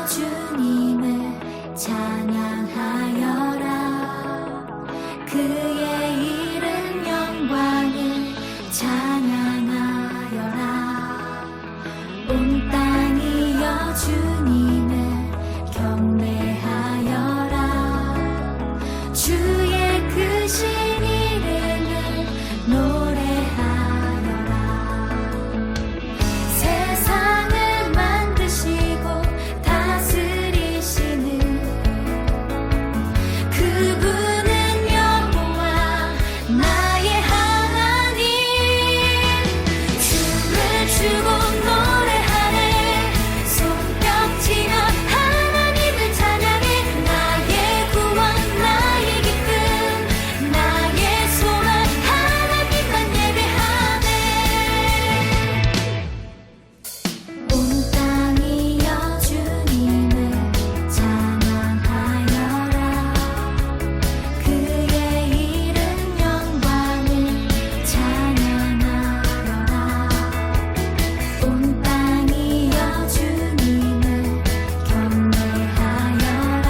주님을 찬양하여라. 그의 이름 영광을 찬양하여라. 온 땅이여 주님을 경배하여라. 주의 크신 이름을 노래하여라. 세상을 만드시고 다스리시는 그분은 여호와 나의 하나님. 춤을 추고 노래하네. 손뼉치며 하나님을 찬양해. 나의 구원 나의 기쁨 나의 소망 하나님만 예배하네. 온 땅이여 주님을 찬양하여라. 그의 이름 영광을 찬양하여라. 온 땅이여 주님을 경배하여라.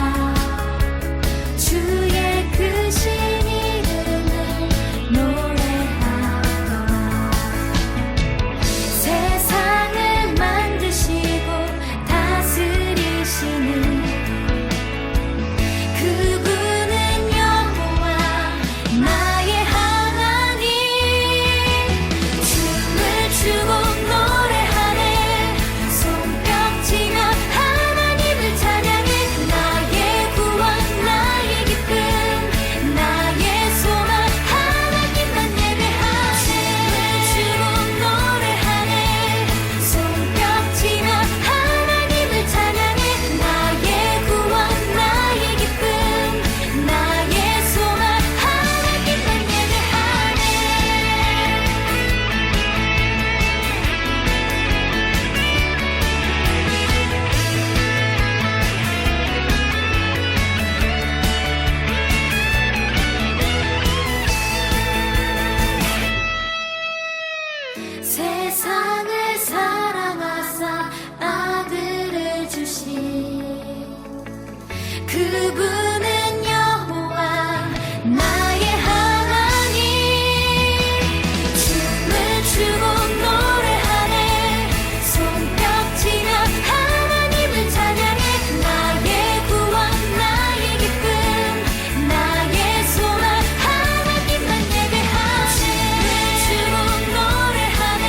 주의 크신 이름을 노래하여라. 세상을 만드시고 다스리시는 그분은 여호와 나의 하나님. 춤을 추고 노래하네. 손뼉치며 하나님을 찬양해. 나의 구원 나의 기쁨 나의 소망 하나님만 예배하네. 춤을 추고 노래하네. 손뼉치며 하나님을 찬양해. 나의 구원 나의 기쁨 나의 소망 하나님만 예배하네. 세상을 사랑하사 아들을 주신 그분은 여호와 나의 하나님. 춤을 추고 노래하네. 손뼉치며 하나님을 찬양해. 나의 구원 나의 기쁨 나의 소망 하나님만 예배하네. 춤을 추고 노래하네.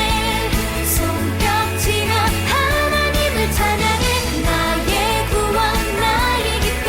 손뼉치며 하나님을 찬양해. 나의 구원 나의 기쁨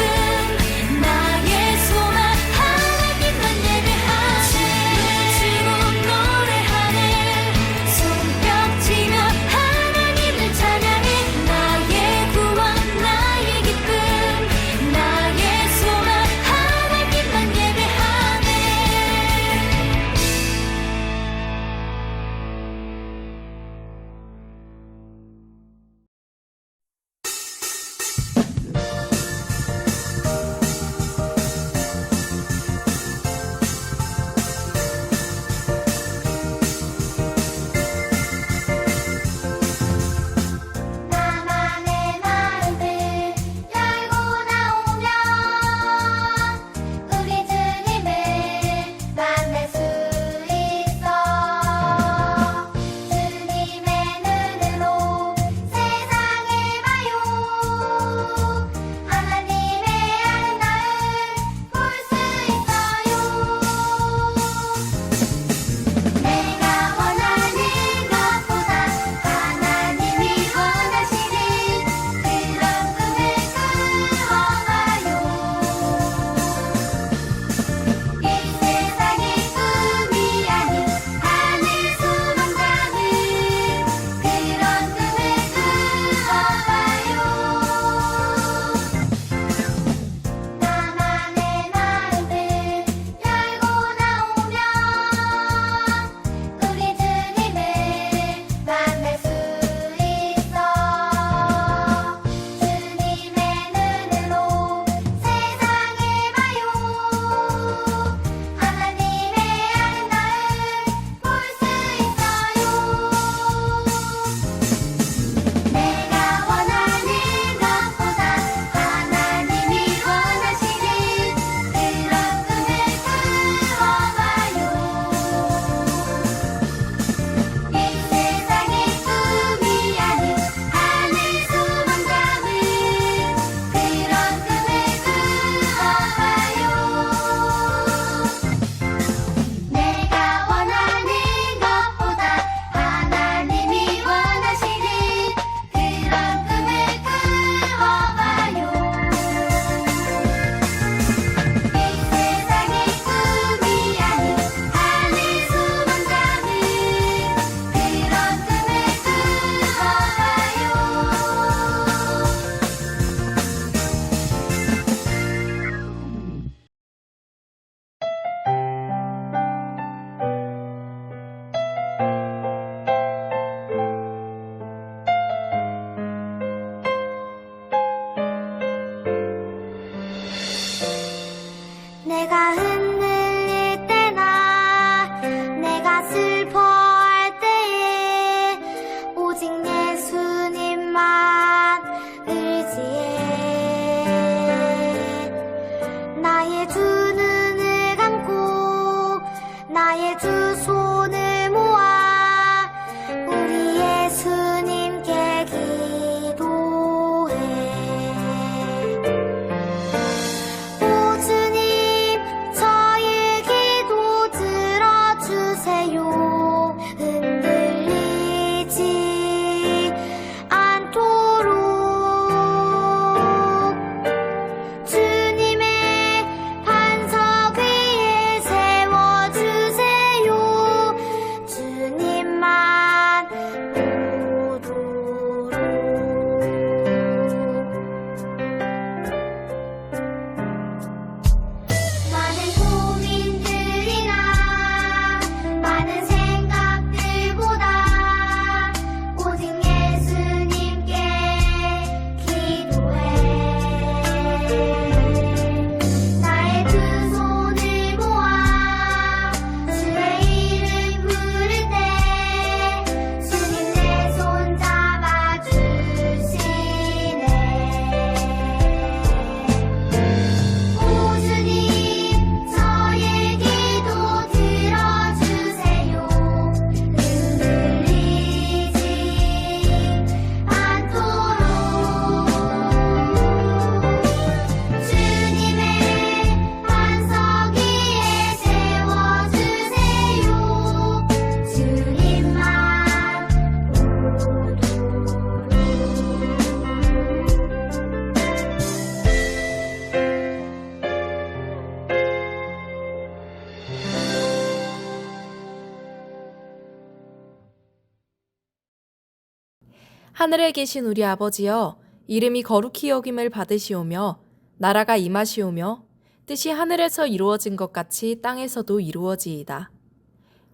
하늘에 계신 우리 아버지여, 이름이 거룩히 여김을 받으시오며 나라가 임하시오며 뜻이 하늘에서 이루어진 것 같이 땅에서도 이루어지이다.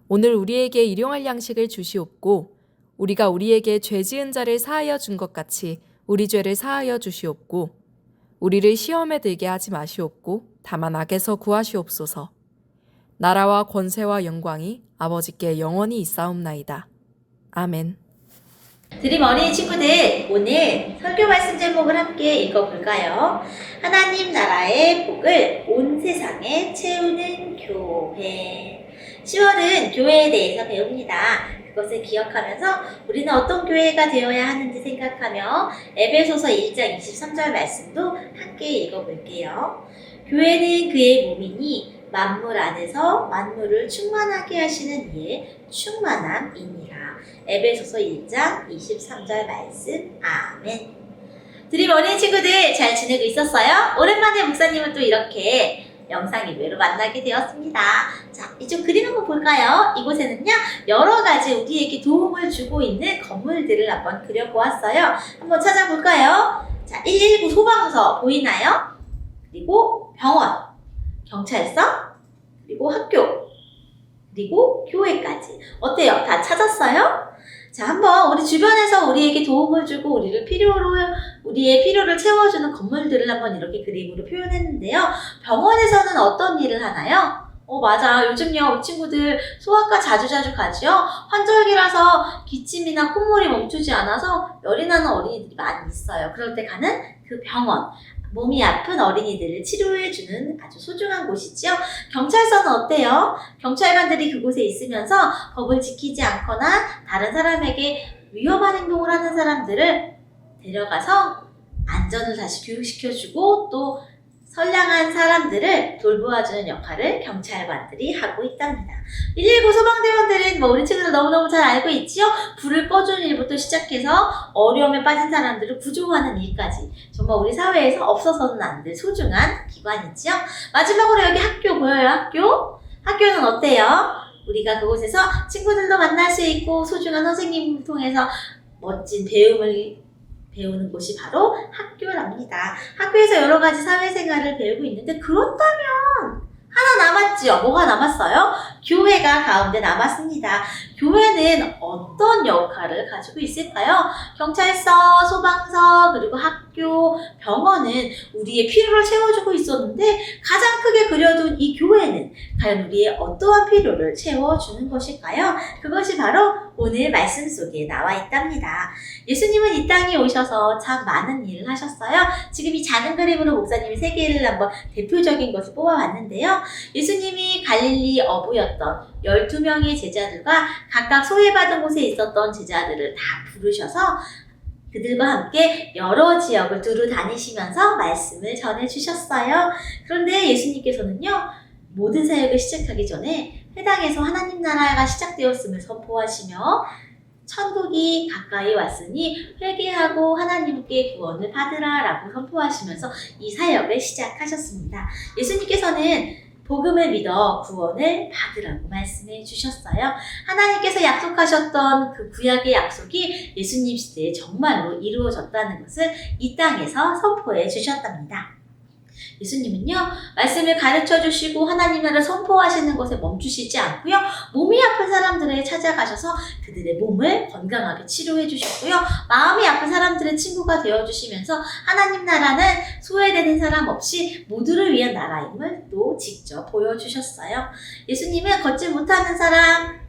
오늘 우리에게 일용할 양식을 주시옵고 우리가 우리에게 죄 지은 자를 사하여 준 것 같이 우리 죄를 사하여 주시옵고 우리를 시험에 들게 하지 마시옵고 다만 악에서 구하시옵소서. 나라와 권세와 영광이 아버지께 영원히 있사옵나이다. 아멘. 드림 어린이 친구들, 오늘 설교 말씀 제목을 함께 읽어볼까요? 하나님 나라의 복을 온 세상에 채우는 교회. 10월은 교회에 대해서 배웁니다. 그것을 기억하면서 우리는 어떤 교회가 되어야 하는지 생각하며 에베소서 1장 23절 말씀도 함께 읽어볼게요. 교회는 그의 몸이니 만물 안에서 만물을 충만하게 하시는 이의 충만함이니라. 에베소서 1장 23절 말씀. 아멘. 드림 어린이 친구들 잘 지내고 있었어요? 오랜만에 목사님을 또 이렇게 영상 예배로 만나게 되었습니다. 자, 이쪽 그림 한번 볼까요? 이곳에는요, 여러 가지 우리에게 도움을 주고 있는 건물들을 한번 그려보았어요. 한번 찾아볼까요? 자, 119 소방서 보이나요? 그리고 병원, 경찰서, 그리고 학교, 그리고 교회까지. 어때요? 다 찾았어요? 자, 한번 우리 주변에서 우리에게 도움을 주고 우리의 필요를 채워주는 건물들을 한번 이렇게 그림으로 표현했는데요. 병원에서는 어떤 일을 하나요? 맞아. 요즘요, 우리 친구들 소아과 자주 가지요. 환절기라서 기침이나 콧물이 멈추지 않아서 열이 나는 어린이들이 많이 있어요. 그럴 때 가는 그 병원. 몸이 아픈 어린이들을 치료해주는 아주 소중한 곳이지요. 경찰서는 어때요? 경찰관들이 그곳에 있으면서 법을 지키지 않거나 다른 사람에게 위험한 행동을 하는 사람들을 데려가서 안전을 다시 교육시켜주고 또 선량한 사람들을 돌보아주는 역할을 경찰관들이 하고 있답니다. 119 소방대원들은 우리 친구들 너무너무 잘 알고 있지요? 불을 꺼주는 일부터 시작해서 어려움에 빠진 사람들을 구조하는 일까지 정말 우리 사회에서 없어서는 안 될 소중한 기관이지요. 마지막으로 여기 학교 보여요? 학교는 어때요? 우리가 그곳에서 친구들도 만날 수 있고 소중한 선생님을 통해서 멋진 배움을 배우는 곳이 바로 학교랍니다. 학교에서 여러 가지 사회생활을 배우고 있는데 그렇다면 하나 남았지요. 뭐가 남았어요? 교회가 가운데 남았습니다. 교회는 어떤 역할을 가지고 있을까요? 경찰서, 소방서, 그리고 학교, 병원은 우리의 필요를 채워주고 있었는데 가장 크게 그려둔 이 교회는 과연 우리의 어떠한 필요를 채워주는 것일까요? 그것이 바로 오늘 말씀 속에 나와 있답니다. 예수님은 이 땅에 오셔서 참 많은 일을 하셨어요. 지금 이 작은 그림으로 목사님이 세 개를 한번 대표적인 것을 뽑아봤는데요. 예수님이 갈릴리 어부였던 12명의 제자들과 각각 소외받은 곳에 있었던 제자들을 다 부르셔서 그들과 함께 여러 지역을 두루 다니시면서 말씀을 전해주셨어요. 그런데 예수님께서는요, 모든 사역을 시작하기 전에 회당에서 하나님 나라가 시작되었음을 선포하시며 천국이 가까이 왔으니 회개하고 하나님께 구원을 받으라 라고 선포하시면서 이 사역을 시작하셨습니다. 예수님께서는 복음을 믿어 구원을 받으라고 말씀해 주셨어요. 하나님께서 약속하셨던 그 구약의 약속이 예수님 시대에 정말로 이루어졌다는 것을 이 땅에서 선포해 주셨답니다. 예수님은요, 말씀을 가르쳐 주시고 하나님 나라를 선포하시는 것에 멈추시지 않고요, 몸이 아픈 사람들을 찾아가셔서 그들의 몸을 건강하게 치료해 주셨고요, 마음이 아픈 사람들의 친구가 되어 주시면서 하나님 나라는 소외되는 사람 없이 모두를 위한 나라임을 또 직접 보여주셨어요. 예수님은 걷지 못하는 사람,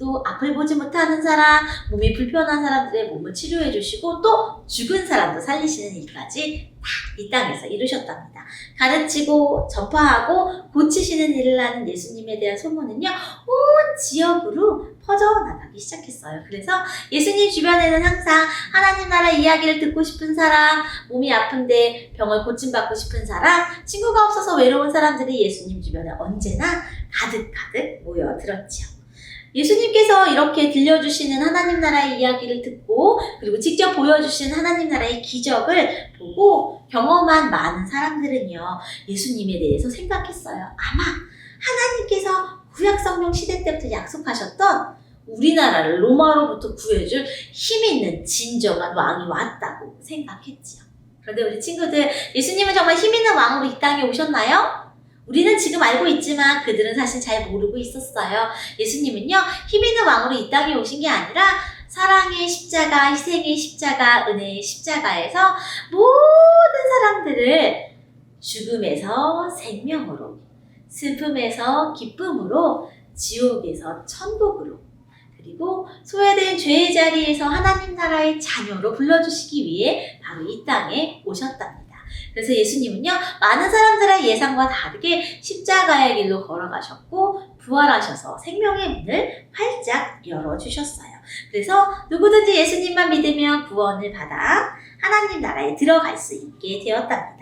또 앞을 보지 못하는 사람, 몸이 불편한 사람들의 몸을 치료해 주시고 또 죽은 사람도 살리시는 일까지 다 이 땅에서 이루셨답니다. 가르치고 전파하고 고치시는 일을 하는 예수님에 대한 소문은요, 온 지역으로 퍼져나가기 시작했어요. 그래서 예수님 주변에는 항상 하나님 나라 이야기를 듣고 싶은 사람, 몸이 아픈데 병을 고침받고 싶은 사람, 친구가 없어서 외로운 사람들이 예수님 주변에 언제나 가득가득 모여들었지요. 예수님께서 이렇게 들려주시는 하나님 나라의 이야기를 듣고 그리고 직접 보여주시는 하나님 나라의 기적을 보고 경험한 많은 사람들은요, 예수님에 대해서 생각했어요. 아마 하나님께서 구약 성경 시대 때부터 약속하셨던 우리나라를 로마로부터 구해줄 힘 있는 진정한 왕이 왔다고 생각했지요. 그런데 우리 친구들, 예수님은 정말 힘 있는 왕으로 이 땅에 오셨나요? 우리는 지금 알고 있지만 그들은 사실 잘 모르고 있었어요. 예수님은요, 힘 있는 왕으로 이 땅에 오신 게 아니라 사랑의 십자가, 희생의 십자가, 은혜의 십자가에서 모든 사람들을 죽음에서 생명으로, 슬픔에서 기쁨으로, 지옥에서 천국으로, 그리고 소외된 죄의 자리에서 하나님 나라의 자녀로 불러주시기 위해 바로 이 땅에 오셨답니다. 그래서 예수님은요, 많은 사람들의 예상과 다르게 십자가의 길로 걸어가셨고 부활하셔서 생명의 문을 활짝 열어주셨어요. 그래서 누구든지 예수님만 믿으면 구원을 받아 하나님 나라에 들어갈 수 있게 되었답니다.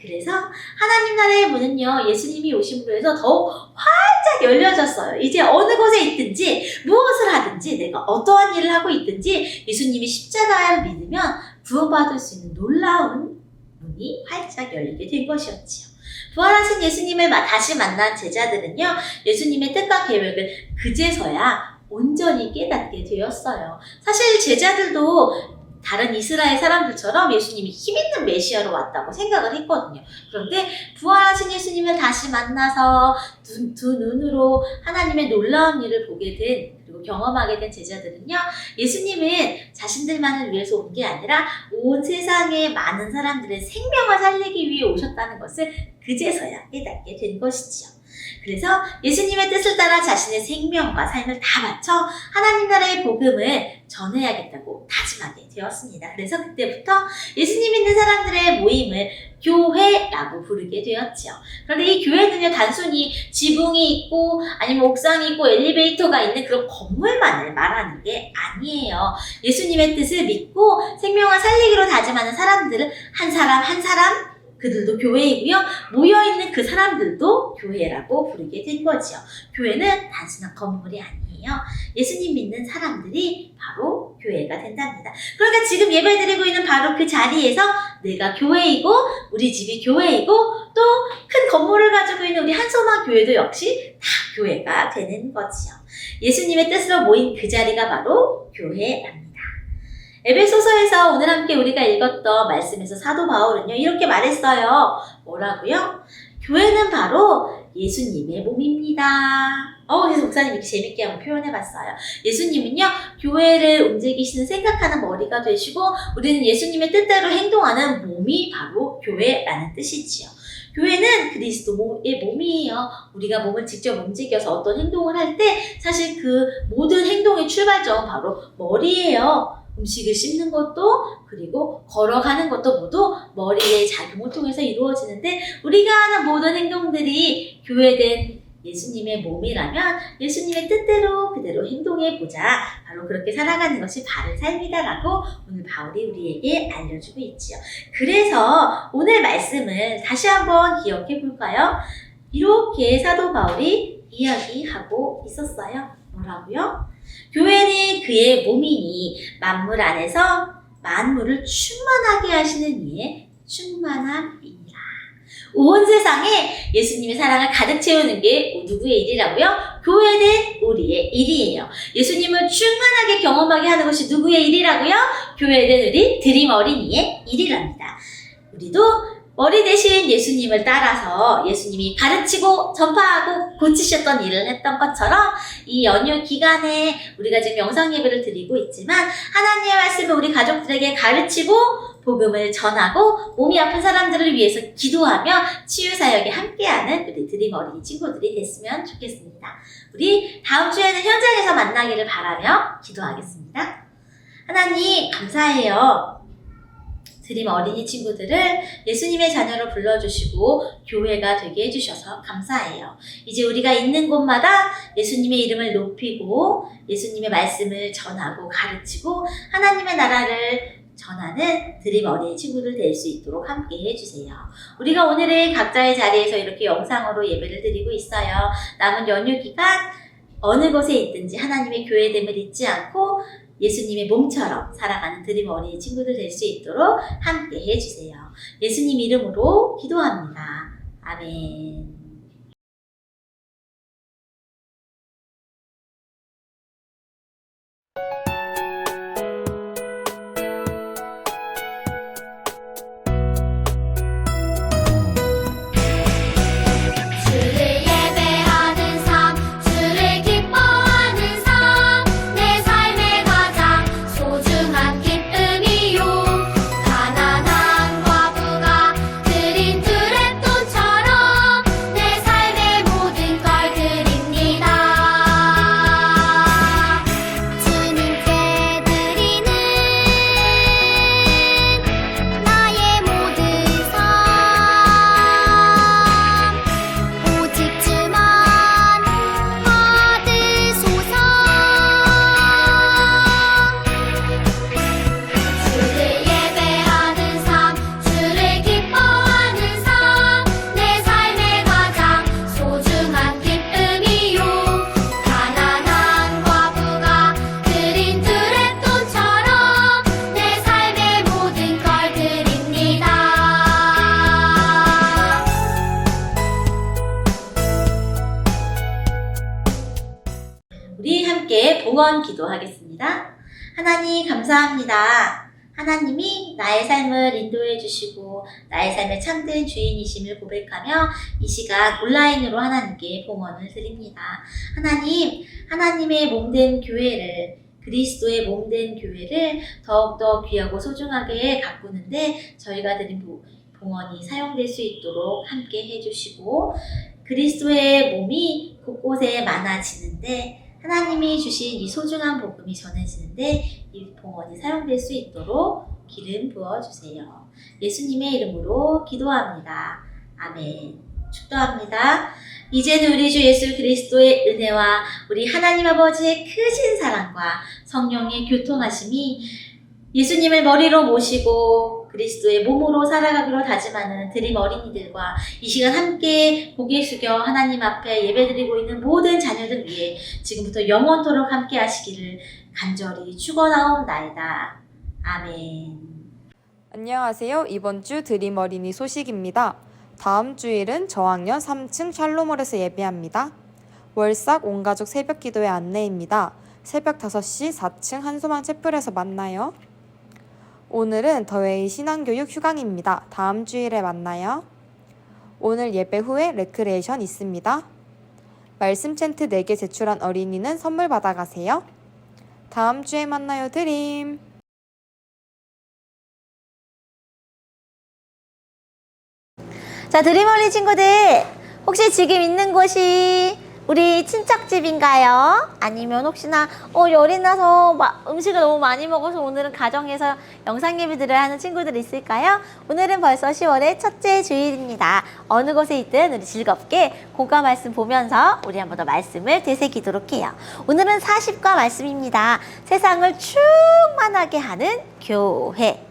그래서 하나님 나라의 문은요, 예수님이 오심으로 해서 더욱 활짝 열려졌어요. 이제 어느 곳에 있든지 무엇을 하든지 내가 어떠한 일을 하고 있든지 예수님이 십자가를 믿으면 구원받을 수 있는 놀라운 문이 활짝 열리게 된 것이었지요. 부활하신 예수님을 다시 만난 제자들은요, 예수님의 뜻과 계획을 그제서야 온전히 깨닫게 되었어요. 사실 제자들도 다른 이스라엘 사람들처럼 예수님이 힘있는 메시아로 왔다고 생각을 했거든요. 그런데 부활하신 예수님을 다시 만나서 두 눈으로 하나님의 놀라운 일을 보게 된, 그리고 경험하게 된 제자들은요, 예수님은 자신들만을 위해서 온 게 아니라 온 세상의 많은 사람들의 생명을 살리기 위해 오셨다는 것을 그제서야 깨닫게 된 것이지요. 그래서 예수님의 뜻을 따라 자신의 생명과 삶을 다 바쳐 하나님 나라의 복음을 전해야겠다고 다짐하게 되었습니다. 그래서 그때부터 예수님 믿는 사람들의 모임을 교회라고 부르게 되었지요. 그런데 이 교회는요, 단순히 지붕이 있고 아니면 옥상이 있고 엘리베이터가 있는 그런 건물만을 말하는 게 아니에요. 예수님의 뜻을 믿고 생명을 살리기로 다짐하는 사람들은 한 사람 한 사람 그들도 교회이고요. 모여있는 그 사람들도 교회라고 부르게 된 거지요. 교회는 단순한 건물이 아니에요. 예수님 믿는 사람들이 바로 교회가 된답니다. 그러니까 지금 예배드리고 있는 바로 그 자리에서 내가 교회이고 우리 집이 교회이고 또 큰 건물을 가지고 있는 우리 한소만 교회도 역시 다 교회가 되는 거지요. 예수님의 뜻으로 모인 그 자리가 바로 교회랍니다. 에베소서에서 오늘 함께 우리가 읽었던 말씀에서 사도 바울은요, 이렇게 말했어요. 뭐라고요? 교회는 바로 예수님의 몸입니다. 그래서 목사님 이렇게 재밌게 한번 표현해봤어요. 예수님은요, 교회를 움직이시는 생각하는 머리가 되시고 우리는 예수님의 뜻대로 행동하는 몸이 바로 교회라는 뜻이지요. 교회는 그리스도의 몸이에요. 우리가 몸을 직접 움직여서 어떤 행동을 할 때 사실 그 모든 행동의 출발점은 바로 머리예요. 음식을 씹는 것도 그리고 걸어가는 것도 모두 머리의 작용을 통해서 이루어지는데 우리가 하는 모든 행동들이 교회된 예수님의 몸이라면 예수님의 뜻대로 그대로 행동해보자. 바로 그렇게 살아가는 것이 바른 삶이다라고 오늘 바울이 우리에게 알려주고 있지요. 그래서 오늘 말씀을 다시 한번 기억해 볼까요? 이렇게 사도 바울이 이야기하고 있었어요. 뭐라고요? 교회는 그의 몸이니 만물 안에서 만물을 충만하게 하시는 이의 충만함이니라. 온 세상에 예수님의 사랑을 가득 채우는 게 누구의 일이라고요? 교회된 우리의 일이에요. 예수님을 충만하게 경험하게 하는 것이 누구의 일이라고요? 교회된 우리 드림 어린이의 일이랍니다. 우리도 머리 대신 예수님을 따라서 예수님이 가르치고 전파하고 고치셨던 일을 했던 것처럼 이 연휴 기간에 우리가 지금 영상 예배를 드리고 있지만 하나님의 말씀을 우리 가족들에게 가르치고 복음을 전하고 몸이 아픈 사람들을 위해서 기도하며 치유사역에 함께하는 우리 드림 어린이 친구들이 됐으면 좋겠습니다. 우리 다음 주에는 현장에서 만나기를 바라며 기도하겠습니다. 하나님 감사해요. 드림 어린이 친구들을 예수님의 자녀로 불러주시고 교회가 되게 해주셔서 감사해요. 이제 우리가 있는 곳마다 예수님의 이름을 높이고 예수님의 말씀을 전하고 가르치고 하나님의 나라를 전하는 드림 어린이 친구들 될 수 있도록 함께 해주세요. 우리가 오늘은 각자의 자리에서 이렇게 영상으로 예배를 드리고 있어요. 남은 연휴 기간 어느 곳에 있든지 하나님의 교회됨을 잊지 않고 예수님의 몸처럼 살아가는 드림 어린이 친구들 될 수 있도록 함께 해주세요. 예수님 이름으로 기도합니다. 아멘. 번 기도하겠습니다. 하나님 감사합니다. 하나님이 나의 삶을 인도해 주시고 나의 삶의 참된 주인이심을 고백하며 이 시간 온라인으로 하나님께 봉헌을 드립니다. 하나님, 하나님의 몸된 교회를, 그리스도의 몸된 교회를 더욱더 귀하고 소중하게 가꾸는데 저희가 드린 봉헌이 사용될 수 있도록 함께 해주시고, 그리스도의 몸이 곳곳에 많아지는데 하나님이 주신 이 소중한 복음이 전해지는데 이 봉헌이 사용될 수 있도록 기름 부어주세요. 예수님의 이름으로 기도합니다. 아멘. 축도합니다. 이제는 우리 주 예수 그리스도의 은혜와 우리 하나님 아버지의 크신 사랑과 성령의 교통하심이 예수님을 머리로 모시고 그리스도의 몸으로 살아가기로 다짐하는 드림 어린이들과 이 시간 함께 고개 숙여 하나님 앞에 예배드리고 있는 모든 자녀들 위해 지금부터 영원토록 함께 하시기를 간절히 축원하옵나이다. 아멘. 안녕하세요. 이번 주 드림 어린이 소식입니다. 다음 주일은 저학년 3층 샬롬홀에서 예배합니다. 월삭 온가족 새벽 기도의 안내입니다. 새벽 5시 4층 한소망 채플에서 만나요. 오늘은 더웨이 신앙교육 휴강입니다. 다음 주일에 만나요. 오늘 예배 후에 레크레이션 있습니다. 말씀 챈트 4개 제출한 어린이는 선물 받아가세요. 다음 주에 만나요. 드림. 자, 드림 어린이 친구들, 혹시 지금 있는 곳이 우리 친척집인가요? 아니면 혹시나 열이 나서 음식을 너무 많이 먹어서 오늘은 가정에서 영상 예배들을 하는 친구들 있을까요? 오늘은 벌써 10월의 첫째 주일입니다. 어느 곳에 있든 우리 즐겁게 공과 말씀 보면서 우리 한 번 더 말씀을 되새기도록 해요. 오늘은 40과 말씀입니다. 세상을 충만하게 하는 교회.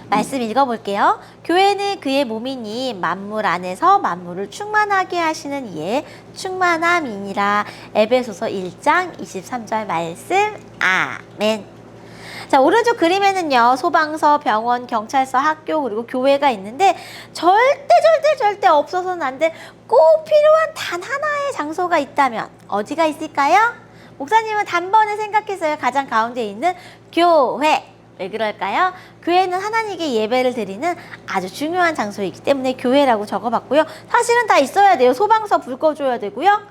말씀 읽어볼게요. 교회는 그의 몸이니 만물 안에서 만물을 충만하게 하시는 이의 충만함이니라. 에베소서 1장 23절 말씀. 아멘. 자, 오른쪽 그림에는요, 소방서, 병원, 경찰서, 학교, 그리고 교회가 있는데 절대 없어서는 안 돼 꼭 필요한 단 하나의 장소가 있다면 어디가 있을까요? 목사님은 단번에 생각했어요. 가장 가운데 있는 교회. 왜 그럴까요? 교회는 하나님께 예배를 드리는 아주 중요한 장소이기 때문에 교회라고 적어봤고요. 사실은 다 있어야 돼요. 소방서 불 꺼줘야 되고요.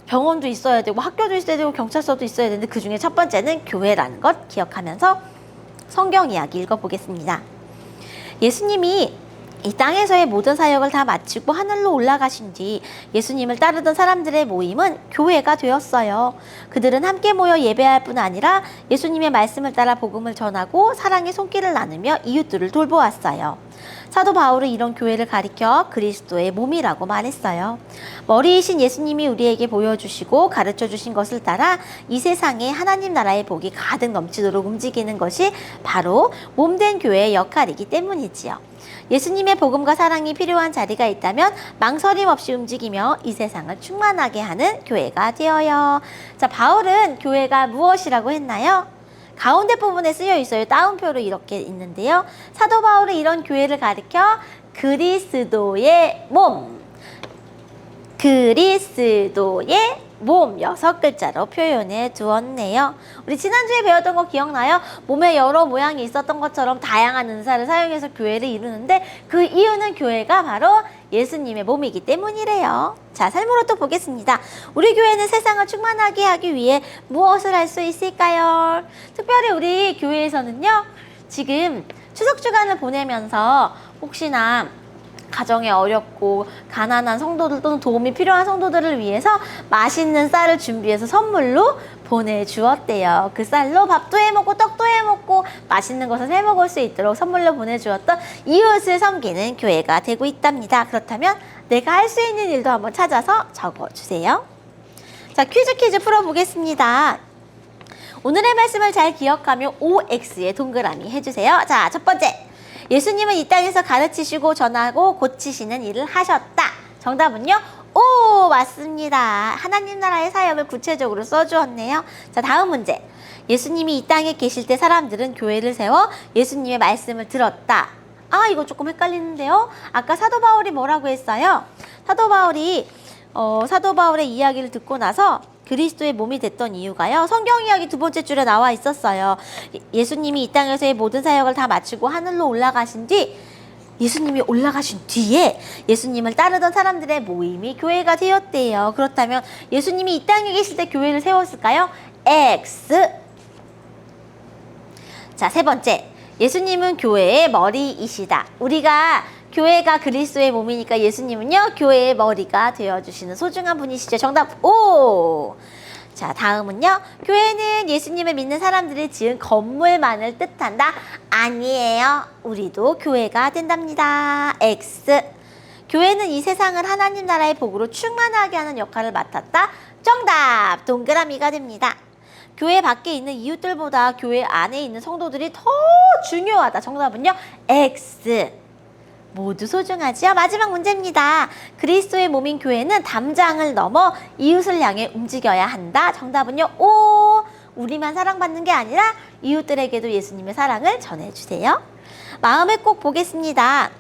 병원도 있어야 되고 학교도 있어야 되고 경찰서도 있어야 되는데 그 중에 첫 번째는 교회라는 것 기억하면서 성경 이야기 읽어보겠습니다. 예수님이 이 땅에서의 모든 사역을 다 마치고 하늘로 올라가신 뒤 예수님을 따르던 사람들의 모임은 교회가 되었어요. 그들은 함께 모여 예배할 뿐 아니라 예수님의 말씀을 따라 복음을 전하고 사랑의 손길을 나누며 이웃들을 돌보았어요. 사도 바울은 이런 교회를 가리켜 그리스도의 몸이라고 말했어요. 머리이신 예수님이 우리에게 보여주시고 가르쳐주신 것을 따라 이 세상에 하나님 나라의 복이 가득 넘치도록 움직이는 것이 바로 몸된 교회의 역할이기 때문이지요. 예수님의 복음과 사랑이 필요한 자리가 있다면 망설임 없이 움직이며 이 세상을 충만하게 하는 교회가 되어요. 자, 바울은 교회가 무엇이라고 했나요? 가운데 부분에 쓰여 있어요. 따옴표로 이렇게 있는데요. 사도 바울은 이런 교회를 가리켜 그리스도의 몸, 그리스도의 몸 6글자로 표현해 두었네요. 우리 지난주에 배웠던 거 기억나요? 몸에 여러 모양이 있었던 것처럼 다양한 은사를 사용해서 교회를 이루는데 그 이유는 교회가 바로 예수님의 몸이기 때문이래요. 자, 삶으로 또 보겠습니다. 우리 교회는 세상을 충만하게 하기 위해 무엇을 할 수 있을까요? 특별히 우리 교회에서는요, 지금 추석 주간을 보내면서 혹시나 가정에 어렵고 가난한 성도들 또는 도움이 필요한 성도들을 위해서 맛있는 쌀을 준비해서 선물로 보내주었대요. 그 쌀로 밥도 해먹고 떡도 해먹고 맛있는 것을 해먹을 수 있도록 선물로 보내주었던 이웃을 섬기는 교회가 되고 있답니다. 그렇다면 내가 할 수 있는 일도 한번 찾아서 적어주세요. 자, 퀴즈 풀어보겠습니다. 오늘의 말씀을 잘 기억하며 OX에 동그라미 해주세요. 자, 첫 번째. 예수님은 이 땅에서 가르치시고 전하고 고치시는 일을 하셨다. 정답은요? 오, 맞습니다. 하나님 나라의 사역을 구체적으로 써주었네요. 자, 다음 문제. 예수님이 이 땅에 계실 때 사람들은 교회를 세워 예수님의 말씀을 들었다. 아, 이거 조금 헷갈리는데요. 아까 사도 바울이 뭐라고 했어요? 사도 바울의 이야기를 듣고 나서 그리스도의 몸이 됐던 이유가요. 성경 이야기 두 번째 줄에 나와 있었어요. 예수님이 이 땅에서의 모든 사역을 다 마치고 하늘로 올라가신 뒤 예수님이 올라가신 뒤에 예수님을 따르던 사람들의 모임이 교회가 되었대요. 그렇다면 예수님이 이 땅에 계실 때 교회를 세웠을까요? X. 자, 세 번째. 예수님은 교회의 머리이시다. 우리가 교회가 그리스도의 몸이니까 예수님은요, 교회의 머리가 되어주시는 소중한 분이시죠. 정답 O. 자, 다음은요. 교회는 예수님을 믿는 사람들이 지은 건물만을 뜻한다. 아니에요. 우리도 교회가 된답니다. X. 교회는 이 세상을 하나님 나라의 복으로 충만하게 하는 역할을 맡았다. 정답. 동그라미가 됩니다. 교회 밖에 있는 이웃들보다 교회 안에 있는 성도들이 더 중요하다. 정답은요. X. 모두 소중하지요? 마지막 문제입니다. 그리스도의 몸인 교회는 담장을 넘어 이웃을 향해 움직여야 한다. 정답은요. O. 우리만 사랑받는 게 아니라 이웃들에게도 예수님의 사랑을 전해주세요. 마음을 꼭 보겠습니다.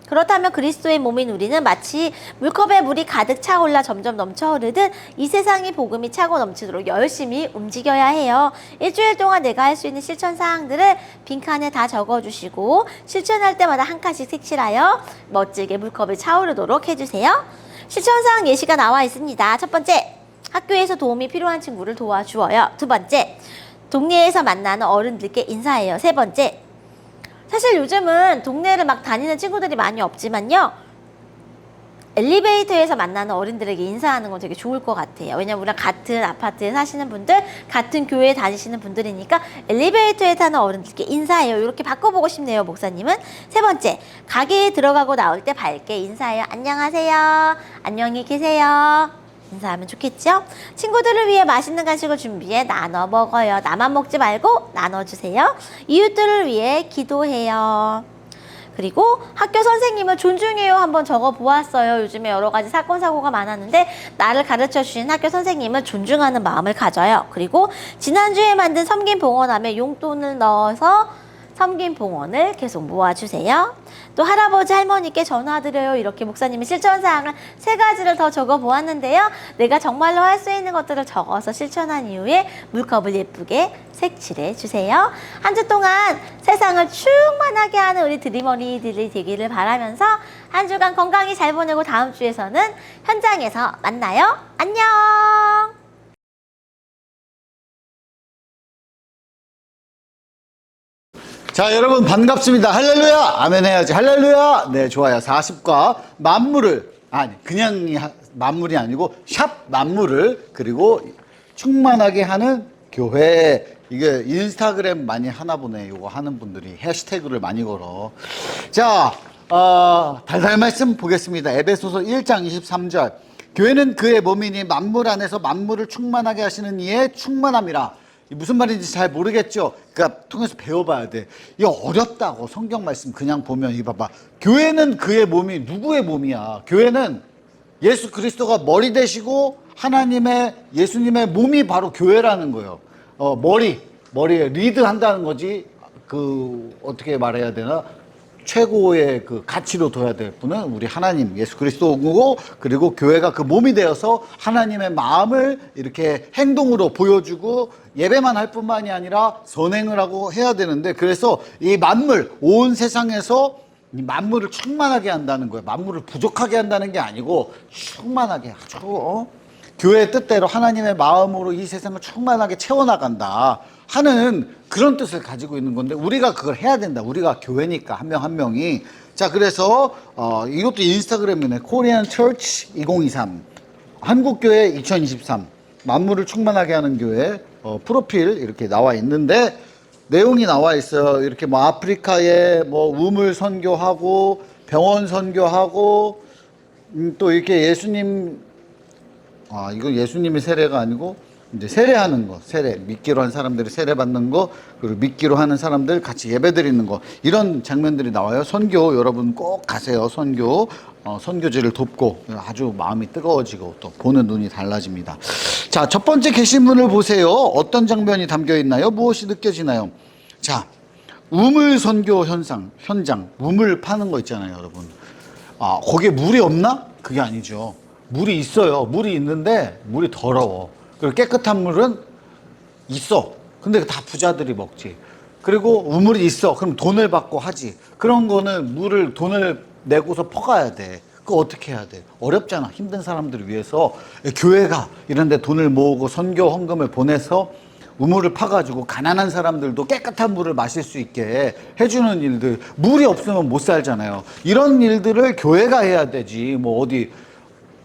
그렇다면 그리스도의 몸인 우리는 마치 물컵에 물이 가득 차올라 점점 넘쳐 흐르듯 이 세상의 복음이 차고 넘치도록 열심히 움직여야 해요. 일주일 동안 내가 할 수 있는 실천 사항들을 빈칸에 다 적어주시고 실천할 때마다 한 칸씩 색칠하여 멋지게 물컵을 차오르도록 해주세요. 실천 사항 예시가 나와 있습니다. 첫 번째, 학교에서 도움이 필요한 친구를 도와주어요. 두 번째, 동네에서 만나는 어른들께 인사해요. 세 번째, 사실 요즘은 동네를 막 다니는 친구들이 많이 없지만요. 엘리베이터에서 만나는 어른들에게 인사하는 건 되게 좋을 것 같아요. 왜냐면 우리랑 같은 아파트에 사시는 분들, 같은 교회에 다니시는 분들이니까 엘리베이터에 타는 어른들께 인사해요. 이렇게 바꿔보고 싶네요, 목사님은. 세 번째, 가게에 들어가고 나올 때 밝게 인사해요. 안녕하세요. 안녕히 계세요. 인사하면 좋겠죠? 친구들을 위해 맛있는 간식을 준비해 나눠 먹어요. 나만 먹지 말고 나눠주세요. 이웃들을 위해 기도해요. 그리고 학교 선생님을 존중해요. 한번 적어 보았어요. 요즘에 여러 가지 사건 사고가 많았는데 나를 가르쳐 주신 학교 선생님을 존중하는 마음을 가져요. 그리고 지난주에 만든 섬김 봉헌함에 용돈을 넣어서 섬김 봉헌을 계속 모아주세요. 또 할아버지 할머니께 전화드려요. 이렇게 목사님이 실천사항을 3가지를 더 적어보았는데요. 내가 정말로 할 수 있는 것들을 적어서 실천한 이후에 물컵을 예쁘게 색칠해 주세요. 한 주 동안 세상을 충만하게 하는 우리 드림어린이들이 되기를 바라면서 한 주간 건강히 잘 보내고 다음 주에서는 현장에서 만나요. 안녕. 자, 여러분 반갑습니다. 할렐루야! 아멘 해야지. 할렐루야! 네, 좋아요. 40과 만물을, 그냥 만물이 아니고 샵 만물을, 그리고 충만하게 하는 교회. 이게 인스타그램 많이 하나 보네. 이거 하는 분들이 해시태그를 많이 걸어. 자, 달달 말씀 보겠습니다. 에베소서 1장 23절. 교회는 그의 몸이니 만물 안에서 만물을 충만하게 하시는 이의 충만함이라. 무슨 말인지 잘 모르겠죠? 그러니까 통해서 배워봐야 돼. 이거 어렵다고. 성경 말씀 그냥 보면 이거 봐봐. 교회는 그의 몸이 누구의 몸이야? 교회는 예수 그리스도가 머리 되시고 하나님의 예수님의 몸이 바로 교회라는 거예요. 머리에 리드한다는 거지. 어떻게 말해야 되나? 최고의 그 가치로 둬야 될 분은 우리 하나님 예수 그리스도고, 그리고 교회가 그 몸이 되어서 하나님의 마음을 이렇게 행동으로 보여주고 예배만 할 뿐만이 아니라 선행을 하고 해야 되는데, 그래서 이 만물, 온 세상에서 이 만물을 충만하게 한다는 거예요. 만물을 부족하게 한다는 게 아니고 충만하게 아주 교회의 뜻대로 하나님의 마음으로 이 세상을 충만하게 채워나간다 하는 그런 뜻을 가지고 있는 건데, 우리가 그걸 해야 된다. 우리가 교회니까 한 명 한 명이. 자, 그래서 이것도 인스타그램이네. 코리안 처치 2023 한국교회 2023 만물을 충만하게 하는 교회 프로필 이렇게 나와 있는데, 내용이 나와 있어요. 이렇게 뭐 아프리카에 뭐 우물 선교하고 병원 선교하고 또 이렇게 예수님, 이건 예수님의 세례가 아니고 이제 세례하는 거, 믿기로 한 사람들이 세례 받는 거, 그리고 믿기로 하는 사람들 같이 예배 드리는 거, 이런 장면들이 나와요. 선교 여러분 꼭 가세요. 선교지를 돕고 아주 마음이 뜨거워지고 또 보는 눈이 달라집니다. 자, 첫 번째 게시문을 보세요. 어떤 장면이 담겨 있나요? 무엇이 느껴지나요? 자, 우물 선교 현장, 우물 파는 거 있잖아요, 여러분. 거기에 물이 없나? 그게 아니죠. 물이 있어요. 물이 있는데 물이 더러워. 그리고 깨끗한 물은 있어. 근데 다 부자들이 먹지. 그리고 우물이 있어. 그럼 돈을 받고 하지. 그런 거는 물을 돈을 내고서 퍼가야 돼. 그거 어떻게 해야 돼? 어렵잖아. 힘든 사람들을 위해서 교회가 이런 데 돈을 모으고 선교 헌금을 보내서 우물을 파가지고 가난한 사람들도 깨끗한 물을 마실 수 있게 해주는 일들. 물이 없으면 못 살잖아요. 이런 일들을 교회가 해야 되지. 뭐 어디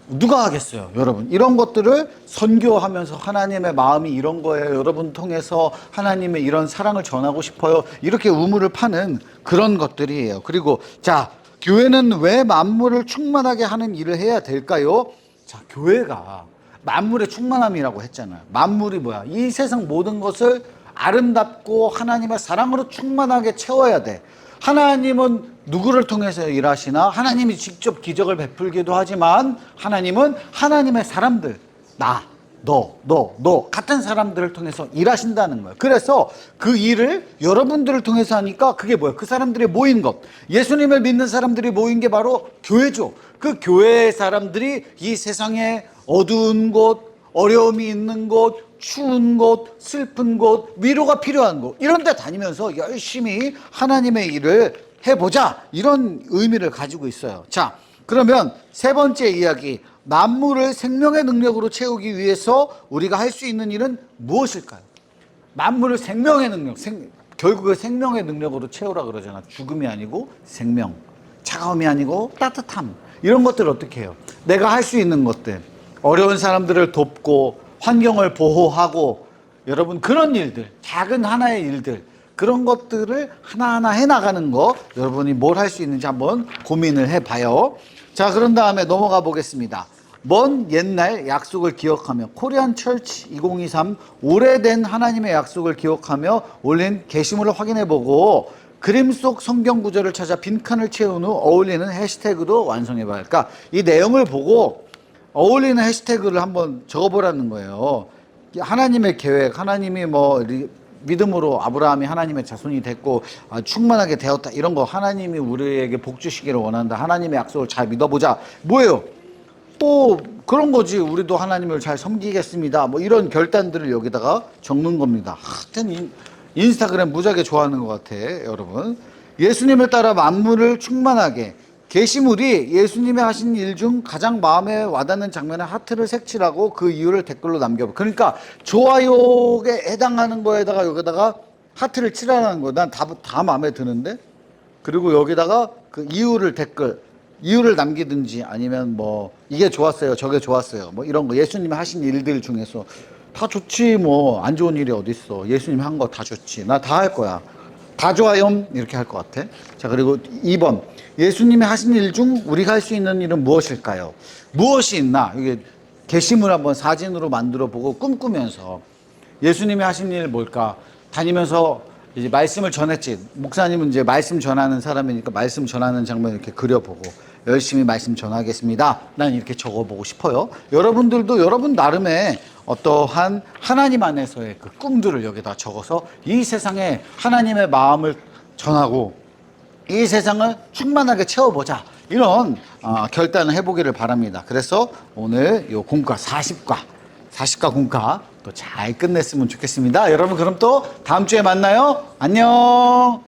누가 하겠어요, 여러분? 이런 것들을 선교하면서 하나님의 마음이 이런 거예요. 여러분 통해서 하나님의 이런 사랑을 전하고 싶어요. 이렇게 우물을 파는 그런 것들이에요. 그리고 자, 교회는 왜 만물을 충만하게 하는 일을 해야 될까요? 자, 교회가 만물의 충만함이라고 했잖아요. 만물이 뭐야? 이 세상 모든 것을 아름답고 하나님의 사랑으로 충만하게 채워야 돼. 하나님은 누구를 통해서 일하시나? 하나님이 직접 기적을 베풀기도 하지만 하나님은 하나님의 사람들, 나, 너 같은 사람들을 통해서 일하신다는 거예요. 그래서 그 일을 여러분들을 통해서 하니까 그게 뭐예요? 그 사람들이 모인 것. 예수님을 믿는 사람들이 모인 게 바로 교회죠. 그 교회의 사람들이 이 세상에 어두운 곳, 어려움이 있는 곳, 추운 곳, 슬픈 곳, 위로가 필요한 곳 이런 데 다니면서 열심히 하나님의 일을 해보자, 이런 의미를 가지고 있어요. 자, 그러면 세 번째 이야기, 만물을 생명의 능력으로 채우기 위해서 우리가 할 수 있는 일은 무엇일까요? 만물을 생명의 능력, 결국에 생명의 능력으로 채우라 그러잖아. 죽음이 아니고 생명, 차가움이 아니고 따뜻함, 이런 것들을 어떻게 해요? 내가 할 수 있는 것들, 어려운 사람들을 돕고 환경을 보호하고, 여러분 그런 일들, 작은 하나의 일들, 그런 것들을 하나하나 해나가는 거, 여러분이 뭘 할 수 있는지 한번 고민을 해봐요. 자, 그런 다음에 넘어가 보겠습니다. 먼 옛날 약속을 기억하며, 코리안 철치 2023 오래된 하나님의 약속을 기억하며 올린 게시물을 확인해보고 그림 속 성경 구절을 찾아 빈칸을 채운 후 어울리는 해시태그도 완성해봐요. 그러니까 이 내용을 보고 어울리는 해시태그를 한번 적어보라는 거예요. 하나님의 계획, 하나님이 뭐 믿음으로 아브라함이 하나님의 자손이 됐고 충만하게 되었다, 이런 거, 하나님이 우리에게 복 주시기를 원한다, 하나님의 약속을 잘 믿어보자, 뭐예요? 또 그런 거지. 우리도 하나님을 잘 섬기겠습니다, 뭐 이런 결단들을 여기다가 적는 겁니다. 하여튼 인스타그램 무지하게 좋아하는 것 같아, 여러분. 예수님을 따라 만물을 충만하게, 게시물이 예수님이 하신 일 중 가장 마음에 와닿는 장면에 하트를 색칠하고 그 이유를 댓글로 남겨봐. 그러니까 좋아요에 해당하는 거에다가 여기다가 하트를 칠하라는 거. 난 다 마음에 드는데. 그리고 여기다가 그 이유를 남기든지, 아니면 뭐 이게 좋았어요, 저게 좋았어요, 뭐 이런 거, 예수님이 하신 일들 중에서 다 좋지, 뭐 안 좋은 일이 어디 있어. 예수님이 한 거 다 좋지. 나 다 할 거야. 다 좋아요, 이렇게 할 것 같아. 자, 그리고 2번, 예수님이 하신 일 중 우리가 할 수 있는 일은 무엇일까요? 무엇이 있나? 이게 게시물 한번 사진으로 만들어 보고 꿈꾸면서 예수님이 하신 일 뭘까? 다니면서 이제 말씀을 전했지. 목사님은 이제 말씀 전하는 사람이니까 말씀 전하는 장면 이렇게 그려보고 열심히 말씀 전하겠습니다, 난 이렇게 적어보고 싶어요. 여러분들도 여러분 나름의 어떠한 하나님 안에서의 그 꿈들을 여기다 적어서 이 세상에 하나님의 마음을 전하고 이 세상을 충만하게 채워보자, 이런 결단을 해보기를 바랍니다. 그래서 오늘 요 공과 40과 공과 또 잘 끝냈으면 좋겠습니다. 여러분 그럼 또 다음 주에 만나요. 안녕.